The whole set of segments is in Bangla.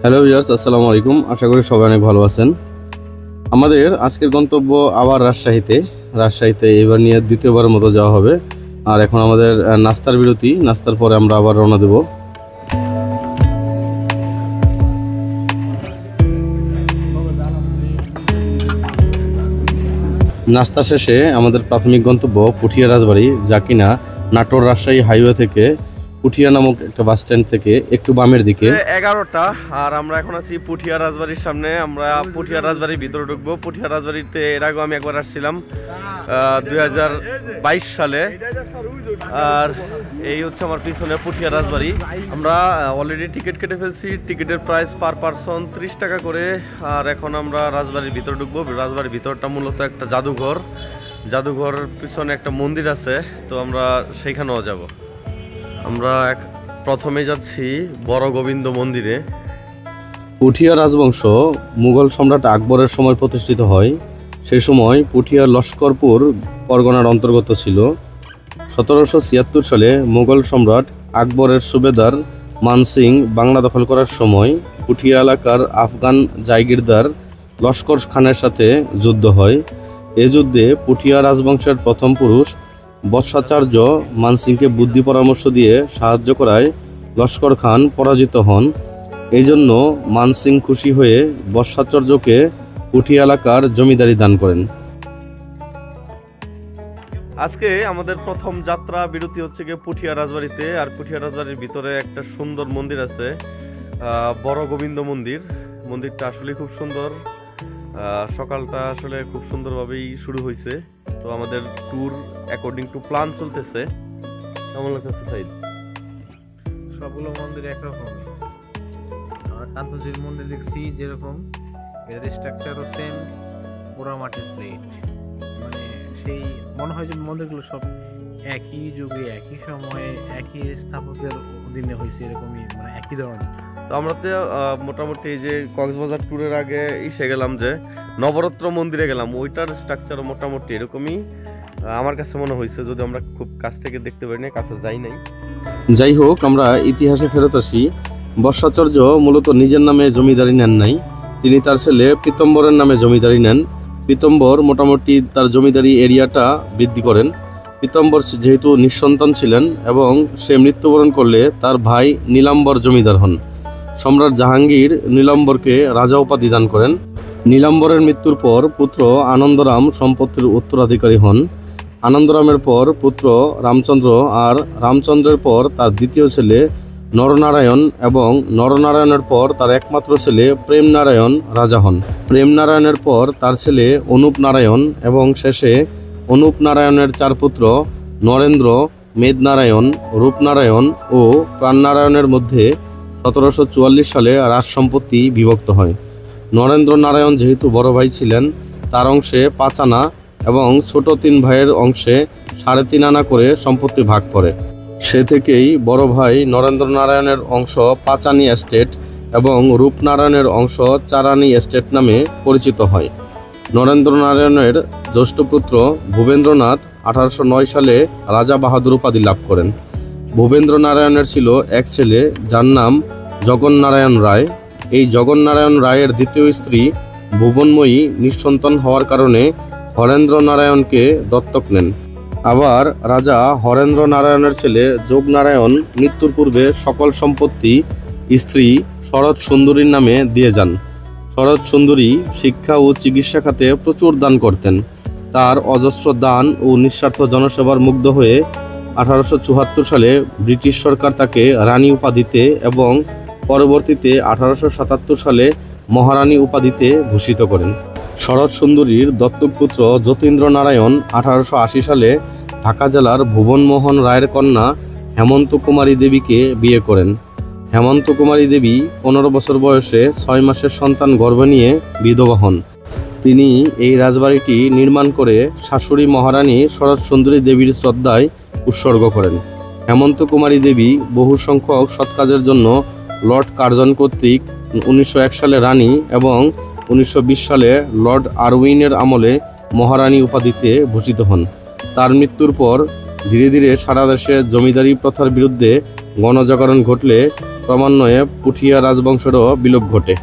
হ্যালো ভিউয়ার্স, আসসালামু আলাইকুম। আশা করি সবাই অনেক ভালো আছেন। আমাদের আজকের গন্তব্য আবার রাজশাহীতে এবার নিয়ে দ্বিতীয়বারের মতো যাওয়া হবে। আর এখন আমাদের নাস্তার বিরতি, নাস্তার পরে আমরা আবার রওনা দেব। নাস্তা শেষে আমাদের প্রাথমিক গন্তব্য পুঠিয়া রাজবাড়ি, যা কিনা নাটোর রাজশাহী হাইওয়ে থেকে পুঠিয়া নামক একটা বাস স্ট্যান্ড থেকে একটু বামের দিকে। 11টা আর আমরা এখন আছি পুঠিয়া রাজবাড়ির সামনে। আমরা পুঠিয়া রাজবাড়ির ভিতরে ঢুকবো। পুঠিয়া রাজবাড়িতে এর আগে আমি একবার আসছিলাম 2022 সালে। আর এই হচ্ছে আমার পিছনে পুঠিয়া রাজবাড়ি। আমরা অলরেডি টিকিট কেটে ফেলছি। টিকিটের প্রাইস পার পারসন 30 টাকা করে। আর এখন আমরা রাজবাড়ির ভিতরে ঢুকবো। রাজবাড়ির ভিতরটা মূলত একটা জাদুঘর পিছনে একটা মন্দির আছে, তো আমরা সেইখানেও যাব। আমরা প্রথমে যাচ্ছি বড় গোবিন্দ মন্দিরে। পুঠিয়া রাজবংশ মুঘল সম্রাট আকবরের সময় প্রতিষ্ঠিত হয়। সেই সময় পুঠিয়া লস্করপুর পরগনার অন্তর্গত ছিল। 1776 সালে মুঘল সম্রাট আকবরের সুবেদার মানসিং বাংলা দখল করার সময় পুঠিয়া এলাকার আফগান জায়গিরদার লস্কর খানের সাথে যুদ্ধ হয়। এই যুদ্ধে পুঠিয়া রাজবংশের প্রথম পুরুষ বৎসাচার্য মানসিংকে বুদ্ধি পরামর্শ দিয়ে সাহায্য করায় লস্কর খান পরাজিত হন। এই জন্য মানসিং খুশি হয়ে বৎসাচার্যকে পুঠিয়া এলাকার জমিদারি দান করেন। আজকে আমাদের প্রথম যাত্রা বিরতি হচ্ছে গিয়ে পুঠিয়া রাজবাড়িতে। আর পুঠিয়া রাজবাড়ির ভিতরে একটা সুন্দর মন্দির আছে, বড় গোবিন্দ মন্দির। মন্দিরটা আসলে খুব সুন্দর। সকালটা আসলে খুব সুন্দরভাবেই শুরু হয়েছে। তো আমাদের ট্যুর অ্যাকর্ডিং টু প্ল্যান চলতেছে। কেমন লাগতেছে সাইদ? সবগুলো মন্দির একরকম। আমরা কান্তজির মন্দির দেখছি যেরকম, এর স্ট্রাকচারও সেম, পোড়া মাটির প্লেট। মানে সেই মনে হয় যে মন্দিরগুলো সব একই যুগে, একই সময়ে, একই স্থাপত্যের অধীনে হয়েছে, এরকমই মানে একই ধরনের। তো আমরা তো মোটামুটি এই যে কক্সবাজার ট্যুরের আগে এসে গেলাম যে নবরত্ন মন্দিরে গেলাম, ওইটার স্ট্রাকচার মোটামুটি এরকমই আমার কাছে মনে হয়েছে, যদি আমরা খুব কাছ থেকে দেখতে পারি না, কাছে যাই নাই। যাই হোক, আমরা ইতিহাসে ফেরত আসি। বৎসাচার্য মূলত নিজের নামে জমিদারি নেন নাই, তিনি তার ছেলে পীতম্বরের নামে জমিদারি নেন। পীতম্বর মোটামুটি তার জমিদারি এরিয়াটা বৃদ্ধি করেন। পীতম্বর যেহেতু নিঃসন্তান ছিলেন এবং সে মৃত্যুবরণ করলে তার ভাই নীলাম্বর জমিদার হন। সম্রাট জাহাঙ্গীর নীলাম্বরকে রাজা উপাধি দান করেন। নীলাম্বরের মৃত্যুর পর পুত্র আনন্দরাম সম্পত্তির উত্তরাধিকারী হন। আনন্দরামের পর পুত্র রামচন্দ্র, আর রামচন্দ্রের পর তার দ্বিতীয় ছেলে নরনারায়ণ, এবং নরনারায়ণের পর তার একমাত্র ছেলে প্রেমনারায়ণ রাজা হন। প্রেমনারায়ণের পর তার ছেলে অনুপ নারায়ণ, এবং শেষে অনুপ নারায়ণের 4 পুত্র নরেন্দ্র, মেদনারায়ণ, রূপনারায়ণ ও প্রাণনারায়ণের মধ্যে 1744 সালে রাজ সম্পত্তি বিভক্ত হয়। নরেন্দ্র নারায়ণ যেহেতু বড় ভাই ছিলেন, তার অংশে 5 আনা এবং ছোট 3 ভাইয়ের অংশে 3.5 আনা করে সম্পত্তি ভাগ করে। সে থেকেই বড় ভাই নরেন্দ্র নারায়ণের অংশ 5 আনি এস্টেট এবং রূপনারায়ণের অংশ 4 আনি এস্টেট নামে পরিচিত হয়। নরেন্দ্র নারায়ণের জ্যেষ্ঠ পুত্র ভূপেন্দ্রনাথ 1809 সালে রাজা বাহাদুর উপাধি লাভ করেন। ভূপেন্দ্র নারায়ণের ছিল এক ছেলে, যার নাম জগন্নারায়ণ রায়। এই জগন্নারায়ণ রায়ের দ্বিতীয় স্ত্রী ভুবনময়ী নিঃসন্তান হওয়ার কারণে হরেন্দ্র নারায়ণকে দত্তক নেন। আবার রাজা হরেন্দ্র নারায়ণের ছেলে যোগনারায়ণ মৃত্যুর পূর্বে সকল সম্পত্তি স্ত্রী শরৎ সুন্দরীর নামে দিয়ে যান। শরৎ সুন্দরী শিক্ষা ও চিকিৎসা খাতে প্রচুর দান করতেন। তার অজস্র দান ও নিঃস্বার্থ জনসেবার মুগ্ধ হয়ে 1874 সালে ব্রিটিশ সরকার তাকে রানী উপাধিতে এবং পরবর্তীতে 1877 সালে মহারানী উপাধিতে ভূষিত করেন। শরৎ সুন্দরীর দত্তক পুত্র যতীন্দ্র নারায়ণ 1880 সালে ঢাকা জেলার ভুবনমোহন রায়ের কন্যা হেমন্ত কুমারী দেবীকে বিয়ে করেন। হেমন্ত কুমারী দেবী 15 বছর বয়সে 6 মাসের সন্তান গর্ভে নিয়ে বিধবা হন। তিনি এই রাজবাড়িটি নির্মাণ করে শাশুড়ি মহারানী শরৎ সুন্দরী দেবীর শ্রদ্ধায় উৎসর্গ করেন। হেমন্ত কুমারী দেবী বহু সংখ্যক সৎকাজের জন্য লর্ড কার্জন কর্তৃক 1901 সালে রানী এবং 1920 সালে লর্ড আরউইনের আমলে মহারানী উপাধিতে ভূষিত হন। তার মৃত্যুর পর ধীরে ধীরে সারা দেশে জমিদারি প্রথার বিরুদ্ধে গণজাগরণ ঘটলে ক্রমান্বয়ে পুঠিয়া রাজবংশেরও বিলোপ ঘটে।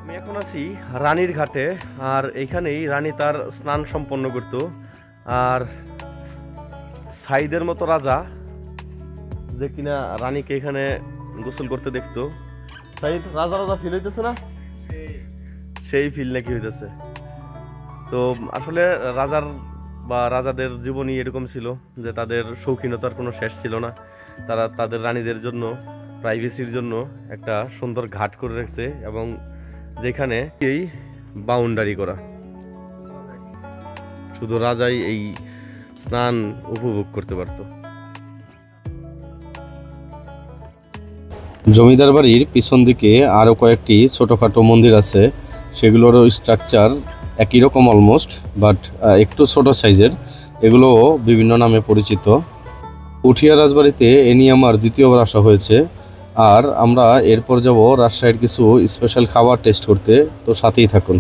আমি এখন আছি রানীর ঘাটে, আর এইখানেই রানী তার স্নান সম্পন্ন করত। আর সাইদের মতো রাজা যে কিনা রানীকে এখানে গোসল করতে দেখতো, সাইদ রাজা রাজা ফিল হইতেছে না, সেই ফিল নাকি হইতেছে। তো আসলে রাজার বা রাজাদের জীবনই এরকম ছিল যে তাদের শৌখিনতার কোনো শেষ ছিল না। তারা তাদের রানীদের জন্য প্রাইভেসির জন্য একটা সুন্দর ঘাট করে রেখেছে, এবং যেখানে এই বাউন্ডারি করা, শুধু রাজাই এই স্নান উপভোগ করতে পারত। জমিদার বাড়ির পিছন দিকে আরও কয়েকটি ছোটোখাটো মন্দির আছে, সেগুলোরও স্ট্রাকচার একই রকম অলমোস্ট, বাট একটু ছোট সাইজের। এগুলোও বিভিন্ন নামে পরিচিত। পুঠিয়া রাজবাড়িতে এ নিয়ে আমার দ্বিতীয়বার আসা হয়েছে, আর আমরা এরপর যাব রাজশাহীর কিছু স্পেশাল খাবার টেস্ট করতে। তো সাথেই থাকুন।